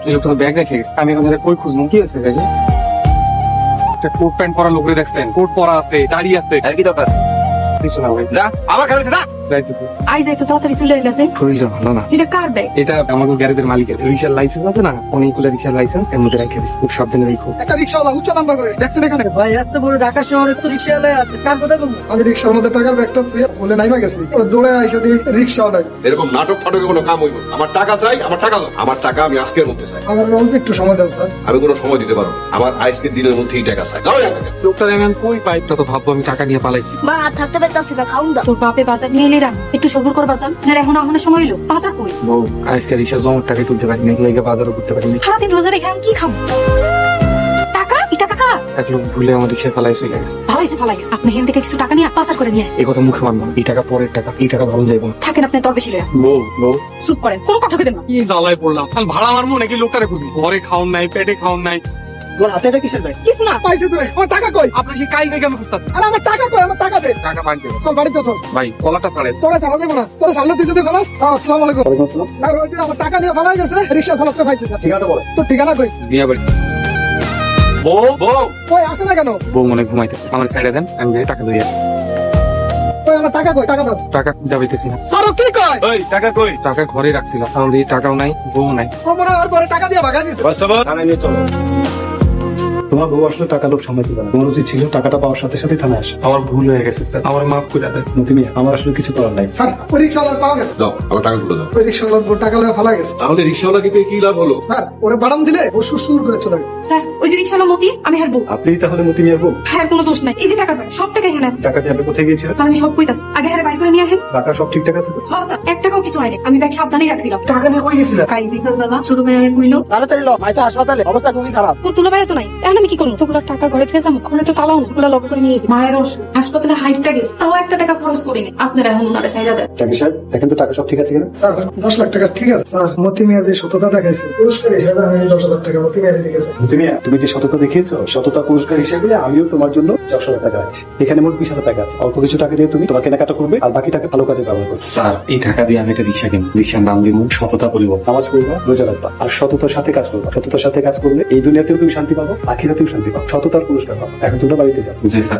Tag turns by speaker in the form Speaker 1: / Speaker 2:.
Speaker 1: এই লোকটা ব্যাগ রেখে গেছে, আমি এখন কই খুঁজবো? কি আছে ব্যাগে? একটা কোট প্যান্ট পরা লোক দেখছেন, কোট পরা আছে, দাড়ি আছে,
Speaker 2: আর কি দরকার?
Speaker 1: কিছু না ভাই।
Speaker 2: যা আমার কাছে যা।
Speaker 1: যাইতেছি।
Speaker 3: আই যাইতো তাড়াতাড়ি চলে গেছে।
Speaker 1: শরীরটা ভালো না।
Speaker 3: এটা কার ব্যাগ?
Speaker 1: এটা আমাকে গ্যারেজের মালিকের রিক্সার লাইসেন্স আছে না, অনেকগুলো রিক্সার লাইসেন্স এর মধ্যে রেখে দিচ্ছি, খুব সাবধানে রেখো।
Speaker 4: একটা রিক্সাওয়ালা উচ্চ নাম্বার করে দেখছেন এখানে
Speaker 5: ভাই এত বড় ঢাকা শহরে তো রিক্সাওয়ালা আছে, কার কথা বলবো?
Speaker 4: আমি রিক্সার মধ্যে টাকার ব্যাগটা থুয়ে বলে নাইমা গেছি, ওরা দৌড়ে আইসা দিয়ে রিক্সাও নাই।
Speaker 6: এরকম নাটক ফাটকে কোনো কাম হইব না। আমার টাকা চাই, আমার টাকা দাও। আমার টাকা আমি আজকের মধ্যে চাই।
Speaker 4: আমার অল্প একটু সময় দেন স্যার।
Speaker 6: আমি কোনো সময় দিতে পারবো না। আমার আজকের দিনের মধ্যেই টাকা চাই। যাও এখান থেকে।
Speaker 1: লোকটা আমি কই পাই, তো ভাববো আমি টাকা নিয়ে পালাইছি।
Speaker 7: মা আর থাকতে পারতাছি না, খাউন দাও।
Speaker 3: তোর বাপে বাজার নিয়ে এলি রাখ, একটু সবুর কর বাজার। না এখন আমার সময় এলো, বাজার কই?
Speaker 1: বউ, আজকে রিক্সা জমার টাকা তুলতে পারি না, এগুলো বাজারও করতে পারি না।
Speaker 3: সারাদিন রোজা রেখে আমি কি খাবো? টাকা এটা টাকা
Speaker 1: এক লোক ভুলে আমার রিক্সা ফালাই চলে গেছে।
Speaker 3: ভালো হয়েছে ফালাই গেছে। আপনি হেন থেকে কিছু টাকা নিয়ে বাজার করে নিয়ে আয়।
Speaker 1: এই কথা মুখে মানবো না, এই টাকা পরের টাকা, এই টাকা ভালো যাইব না।
Speaker 3: থাকেন আপনি তোর বেশি লয়া।
Speaker 1: বউ বউ,
Speaker 3: চুপ করেন, কোনো কথা কেবেন না।
Speaker 1: কি জ্বালায় পড়লাম, তাহলে ভাড়া মারবো নাকি লোকটারে খুঁজবো? ঘরে খাওয়ান নাই, পেটে খাওয়ান নাই,
Speaker 5: তোর হাতে এটা কিসের ব্যাগ?
Speaker 3: কিছু না।
Speaker 4: পাইছে তুই, আমার টাকা কই?
Speaker 1: আপনার সেই কাল থেকে আমি খুঁজতেছি।
Speaker 4: আরে আমার টাকা কই? আমার টাকা দে।
Speaker 1: টাকা পান দেবো
Speaker 4: চল বাড়িতে চল।
Speaker 1: ভাই, কলাটা ছাড়েন।
Speaker 4: তোরা ছাড়া দেবো না, তোরা ছাড়লে তুই যদি ফেলাস। স্যার আসসালামু আলাইকুম। স্যার ওই যে আমার টাকা নিয়ে ফেলাই গেছে, রিক্সা চালকটা পাইছে স্যার।
Speaker 6: ঠিকানা বলো।
Speaker 4: তোর ঠিকানা কই?
Speaker 1: বিয়া বাড়ি।
Speaker 6: বউ বউ,
Speaker 4: কই আসে না কেন?
Speaker 1: বউ মনে হয় ঘুমাইতেছে, আমার সাইডে দেন, আমি যাই টাকা দিয়ে।
Speaker 4: কই আমার টাকা কই? টাকা দাও।
Speaker 1: টাকা খুঁজে পাইতেছি না।
Speaker 4: স্যার ও কি কয়?
Speaker 6: ওই টাকা কই?
Speaker 1: টাকা ঘরে রাখছিলাম, আমার এই টাকাও নাই, বউ নাই।
Speaker 4: ও মনে হয় আমার পরে টাকা দিয়ে ভাগাই দিছে।
Speaker 6: কনস্টেবল, থানায় নিয়ে চলো।
Speaker 8: তোমার বউ আসলে টাকা লোভ সামলাতে পারে না। তোমার উচিত ছিল টাকাটা পাওয়ার সাথে সাথে থানায় আসা।
Speaker 1: আমার ভুল হয়ে গেছে স্যার, আমার মাফ করে দেন।
Speaker 8: মতি মিয়া, আমার আসলে কিছু করার নাই।
Speaker 4: স্যার ওই রিক্সাওয়ালার পাওয়া গেছে।
Speaker 6: দাও আমার টাকাগুলো দাও।
Speaker 4: ওই রিক্সাওয়ালার বউ টাকা লয়ে ফেলাই গেছে।
Speaker 6: তাহলে রিক্সাওয়ালাকে পেয়ে কি লাভ হলো?
Speaker 4: স্যার ওরে বাড়াম দিলে ও সুর করে চলে গেল।
Speaker 3: স্যার ওই যে রিক্সাওয়ালা মতি, আমি হার বউ।
Speaker 8: আপনি তাহলে মতি মিয়ার বউ?
Speaker 3: হ্যাঁ কোনো দোষ নাই, এই যে টাকা পাই সব টাকা এখানে আছে।
Speaker 8: টাকাটি আপনি কোথায় গিয়েছিলেন?
Speaker 3: স্যার আমি সব কইতাছি, আগে হারে বাইর করে নিয়ে আসেন।
Speaker 8: টাকা সব ঠিকঠাক আছে তো?
Speaker 3: হ্যাঁ স্যার, এক টাকাও কিছু হয়নি, আমি ব্যাগ সাবধানেই রাখছিলাম।
Speaker 4: টাকা নিয়ে কই গেছিলেন?
Speaker 3: কাই বিকাল বেলা ছোট ভাই আমাকে কইলো
Speaker 5: তাড়াতাড়ি ল, ভাইটা হাসপাতালে, অবস্থা খুবই খারাপ।
Speaker 3: তোর তুলা ভাইও তো নাই, এখন আমি কি করবো? তোগুলো টাকা ঘরে থেকে যাবো, ঘরে তো তালাও না, ওগুলো লক করে নিয়ে গেছি। মায়ের অসুখ, হাসপাতালে হাইটটা গেছে, তাও একটা টাকা খরচ করিনি। আপনারা এখন ওনারে চাইরা দেন।
Speaker 8: জাকির সাহেব, দেখেন তো টাকা সব ঠিক আছে কিনা?
Speaker 4: স্যার 10 লাখ টাকা ঠিক আছে স্যার। মতি মিয়া যে সততা দেখাইছে, পুরস্কার হিসেবে আমি 10,000 টাকা মতি মিয়ারে দিয়েছি।
Speaker 8: মতি মিয়া, তুমি যে সততা দেখিয়েছো, সততা পুরস্কার হিসেবে আমিও তোমার জন্য 10,000 টাকা আছি। এখানে মোট 20,000 টাকা আছে। অল্প কিছু টাকা দিয়ে তুমি তোমার কেনাকাটা করবে, আর বাকি টাকা ভালো কাজে ব্যবহার করবে।
Speaker 1: স্যার এই টাকা দিয়ে আমি একটা রিক্সা কিনবো, রিক্সার নাম দিব সততা পরিবহন।
Speaker 8: নামাজ পড়বা, রোজা রাখবা, আর সততার সাথে কাজ করবা। সততার সাথে কাজ করলে এই দুনিয়াতেও তুমি শান্তি পাবো, আখিরাতেও শান্তি পাবো, সততার পুরস্কার পাবো। এখন তোমরা বাড়িতে যাও।
Speaker 1: জি স্যার।